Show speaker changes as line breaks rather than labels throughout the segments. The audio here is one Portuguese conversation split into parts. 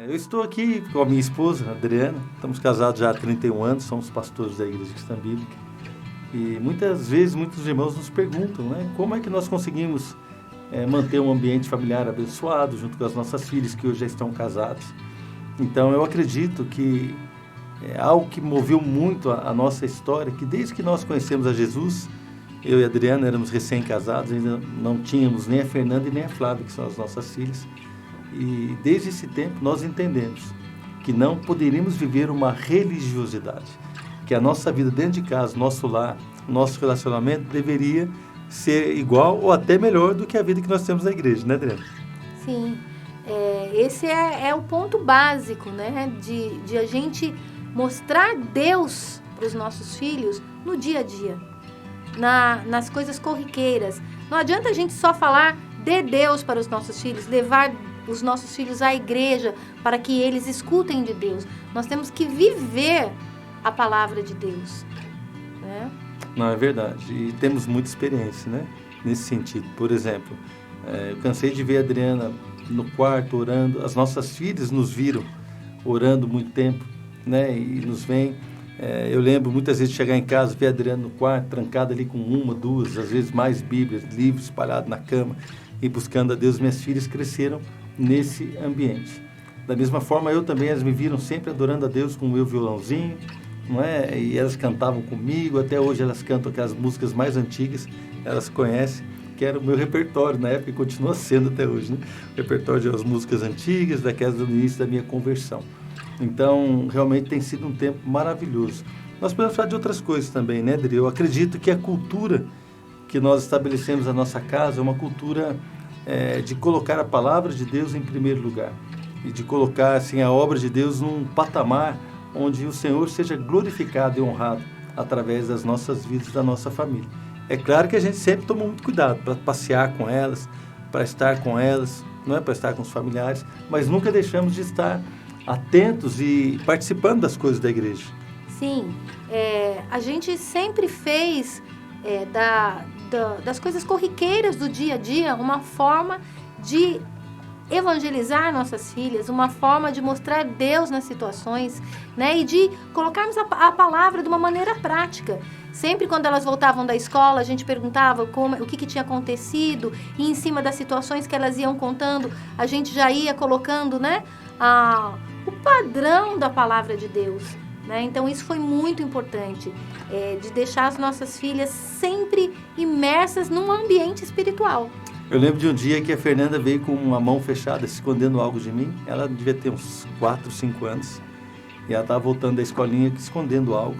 Eu estou aqui com a minha esposa, Adriana. Estamos casados já há 31 anos, somos pastores da Igreja Cristã Bíblica. E muitas vezes, muitos irmãos nos perguntam, né, como é que nós conseguimos manter um ambiente familiar abençoado junto com as nossas filhas que hoje já estão casadas. Então, eu acredito que é algo que moveu muito a nossa história, que desde que nós conhecemos a Jesus, eu e a Adriana éramos recém-casados, ainda não tínhamos nem a Fernanda e nem a Flávia, que são as nossas filhas. E desde esse tempo nós entendemos que não poderíamos viver uma religiosidade, que a nossa vida dentro de casa, nosso lar, nosso relacionamento deveria ser igual ou até melhor do que a vida que nós temos na igreja, né, Adriana?
Sim, esse é o ponto básico, né, de a gente mostrar Deus para os nossos filhos no dia a dia, nas coisas corriqueiras. Não adianta a gente só falar de Deus para os nossos filhos, levar os nossos filhos à igreja para que eles escutem de Deus. Nós temos que viver a palavra de Deus, né?
Não, é verdade. E temos muita experiência, né, nesse sentido. Por exemplo, eu cansei de ver a Adriana no quarto orando. As nossas filhas nos viram orando muito tempo, né, e nos veem. Eu lembro muitas vezes de chegar em casa, ver a Adriana no quarto, trancada ali com uma, duas, às vezes mais Bíblias, livros espalhados na cama e buscando a Deus. Minhas filhas cresceram nesse ambiente. Da mesma forma, eu também, elas me viram sempre adorando a Deus com o meu violãozinho, não é? E elas cantavam comigo, até hoje elas cantam aquelas músicas mais antigas, elas conhecem, que era o meu repertório na época e continua sendo até hoje, né? O repertório das músicas antigas, daquelas do início da minha conversão. Então, realmente tem sido um tempo maravilhoso. Nós podemos falar de outras coisas também, né, Adri? Eu acredito que a cultura que nós estabelecemos na nossa casa é uma cultura de colocar a palavra de Deus em primeiro lugar e de colocar assim, a obra de Deus num patamar onde o Senhor seja glorificado e honrado através das nossas vidas, da nossa família. É claro que a gente sempre toma muito cuidado para passear com elas, para estar com elas, não é para estar com os familiares, mas nunca deixamos de estar atentos e participando das coisas da igreja.
Sim, a gente sempre fez das coisas corriqueiras do dia a dia uma forma de evangelizar nossas filhas, uma forma de mostrar Deus nas situações, né, e de colocarmos a palavra de uma maneira prática. Sempre quando elas voltavam da escola, a gente perguntava o que tinha acontecido, e em cima das situações que elas iam contando, a gente já ia colocando, né, o padrão da palavra de Deus, né? Então isso foi muito importante, de deixar as nossas filhas sempre imersas num ambiente espiritual.
Eu lembro de um dia que a Fernanda veio com uma mão fechada, escondendo algo de mim. Ela devia ter uns 4, 5 anos. E ela estava voltando da escolinha escondendo algo.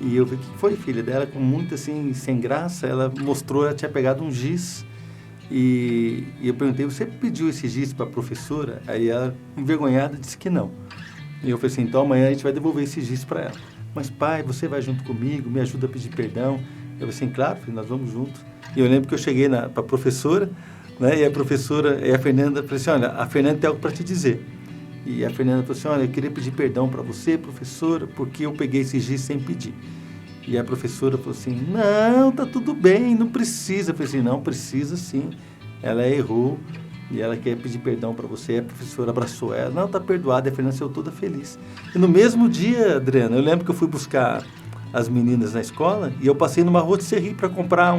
E eu vi, o que foi, filha dela? Com muito assim, sem graça, ela mostrou, ela tinha pegado um giz. E eu perguntei, você pediu esse giz para a professora? Aí ela, envergonhada, disse que não. E eu falei assim, então amanhã a gente vai devolver esse giz para ela. Mas pai, você vai junto comigo, me ajuda a pedir perdão? Eu falei assim, claro, filho, nós vamos juntos. E eu lembro que eu cheguei para a professora, né, e a professora, e a Fernanda, falou assim, olha, a Fernanda tem algo para te dizer. E a Fernanda falou assim, olha, eu queria pedir perdão para você, professora, porque eu peguei esse giz sem pedir. E a professora falou assim, não, tá tudo bem, não precisa. Eu falei assim, não, precisa sim. Ela errou e ela quer pedir perdão para você. A professora abraçou ela, não, tá perdoada. E a Fernanda saiu toda feliz. E no mesmo dia, Adriana, eu lembro que eu fui buscar as meninas na escola e eu passei numa rotisserie para comprar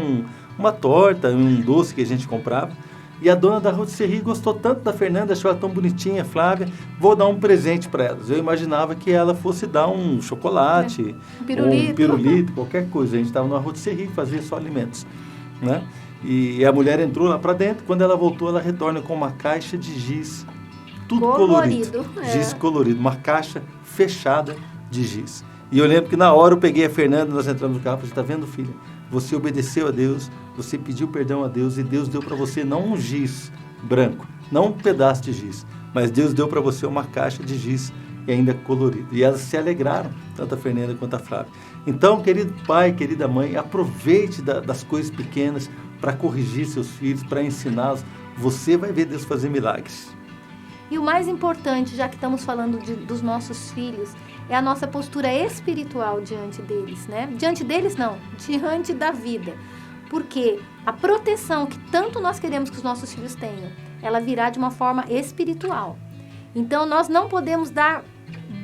uma torta, um doce que a gente comprava. E a dona da rotisserie gostou tanto da Fernanda, achou ela tão bonitinha, Flávia, vou dar um presente para elas. Eu imaginava que ela fosse dar um chocolate, um pirulito, qualquer coisa. A gente estava numa rotisserie, fazia só alimentos, né? E a mulher entrou lá para dentro, quando ela voltou, ela retorna com uma caixa de giz, tudo colorido. Giz colorido, uma caixa fechada de giz. E eu lembro que na hora eu peguei a Fernanda, nós entramos no carro e falei, está vendo, filha? Você obedeceu a Deus, você pediu perdão a Deus e Deus deu para você não um giz branco, não um pedaço de giz, mas Deus deu para você uma caixa de giz e ainda colorido. E elas se alegraram, tanto a Fernanda quanto a Flávia. Então, querido pai, querida mãe, aproveite das coisas pequenas para corrigir seus filhos, para ensiná-los. Você vai ver Deus fazer milagres.
E o mais importante, já que estamos falando dos nossos filhos, é a nossa postura espiritual diante deles, né? Diante deles não, diante da vida. Porque a proteção que tanto nós queremos que os nossos filhos tenham, ela virá de uma forma espiritual. Então, nós não podemos dar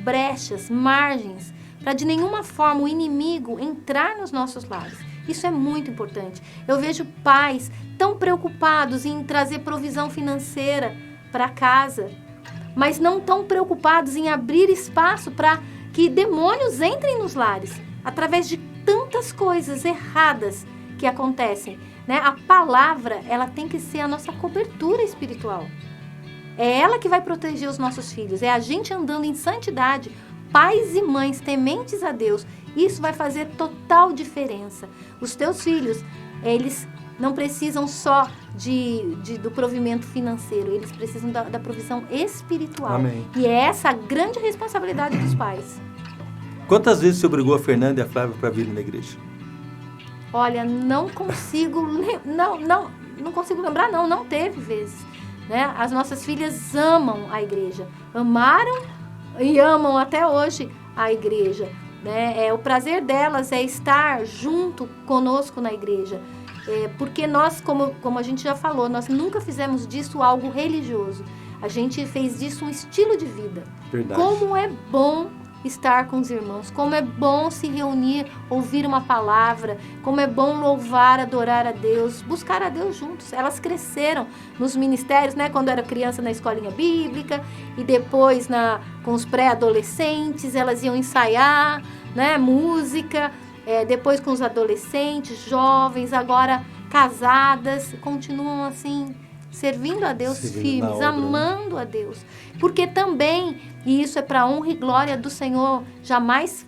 brechas, margens, para de nenhuma forma o inimigo entrar nos nossos lares. Isso é muito importante. Eu vejo pais tão preocupados em trazer provisão financeira para casa, mas não tão preocupados em abrir espaço para que demônios entrem nos lares, através de tantas coisas erradas que acontecem, né? A palavra, ela tem que ser a nossa cobertura espiritual. É ela que vai proteger os nossos filhos. É a gente andando em santidade, pais e mães tementes a Deus. Isso vai fazer total diferença. Os teus filhos, eles não precisam só do provimento financeiro, eles precisam da provisão espiritual.
Amém.
E é essa a grande responsabilidade dos pais.
Quantas vezes você obrigou a Fernanda e a Flávia para virem na igreja?
Olha, não consigo lembrar, não teve vezes. Né? As nossas filhas amam a igreja, amaram e amam até hoje a igreja. Né? O prazer delas é estar junto conosco na igreja. Porque nós, como a gente já falou, nós nunca fizemos disso algo religioso. A gente fez disso um estilo de vida.
Verdade.
Como é bom estar com os irmãos, como é bom se reunir, ouvir uma palavra, como é bom louvar, adorar a Deus, buscar a Deus juntos. Elas cresceram nos ministérios, né? Quando era criança na escolinha bíblica e depois com os pré-adolescentes, elas iam ensaiar, né? Música, depois com os adolescentes, jovens, agora casadas, continuam assim, servindo a Deus, firmes, amando a Deus. Porque também, e isso é para honra e glória do Senhor, jamais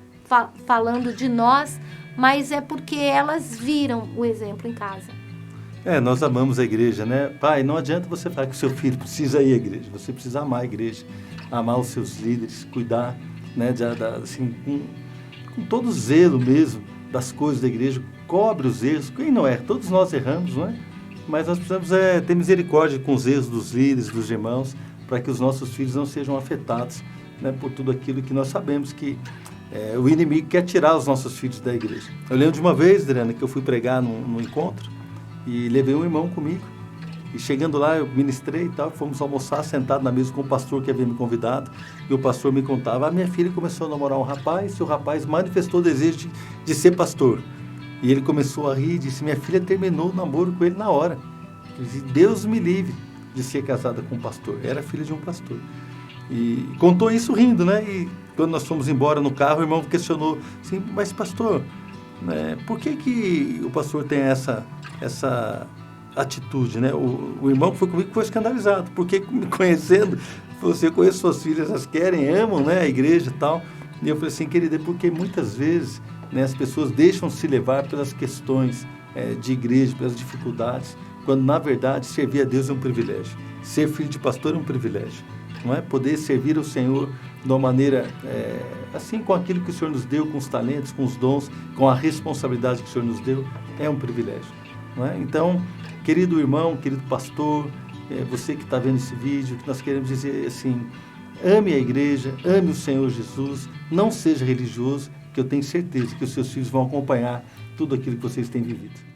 falando de nós, mas é porque elas viram o exemplo em casa.
Nós amamos a igreja, né? Pai, não adianta você falar que o seu filho precisa ir à igreja, você precisa amar a igreja, amar os seus líderes, cuidar, né, assim, com todo zelo mesmo das coisas da igreja, cobre os erros, quem não erra? Todos nós erramos, não é? Mas nós precisamos ter misericórdia com os erros dos líderes, dos irmãos, para que os nossos filhos não sejam afetados, né, por tudo aquilo que nós sabemos que o inimigo quer tirar os nossos filhos da igreja. Eu lembro de uma vez, Adriana, que eu fui pregar num encontro e levei um irmão comigo. E chegando lá, eu ministrei e tal, fomos almoçar sentado na mesa com o pastor que havia me convidado. E o pastor me contava, minha filha começou a namorar um rapaz e o rapaz manifestou o desejo de ser pastor. E ele começou a rir e disse, minha filha terminou o namoro com ele na hora. Eu disse, Deus me livre de ser casada com um pastor. Era filha de um pastor. E contou isso rindo, né? E quando nós fomos embora no carro, o irmão questionou assim, mas pastor, por que o pastor tem essa atitude, né? O irmão que foi comigo foi escandalizado, porque me conhecendo, você conhece suas filhas, elas querem, amam, né, a igreja e tal. E eu falei assim, querida, porque muitas vezes, né, as pessoas deixam se levar pelas questões de igreja, pelas dificuldades, quando na verdade servir a Deus é um privilégio. Ser filho de pastor é um privilégio, não é? Poder servir ao Senhor de uma maneira, assim, com aquilo que o Senhor nos deu, com os talentos, com os dons, com a responsabilidade que o Senhor nos deu, é um privilégio, não é? Então, querido irmão, querido pastor, você que está vendo esse vídeo, que nós queremos dizer assim, ame a igreja, ame o Senhor Jesus, não seja religioso, que eu tenho certeza que os seus filhos vão acompanhar tudo aquilo que vocês têm vivido.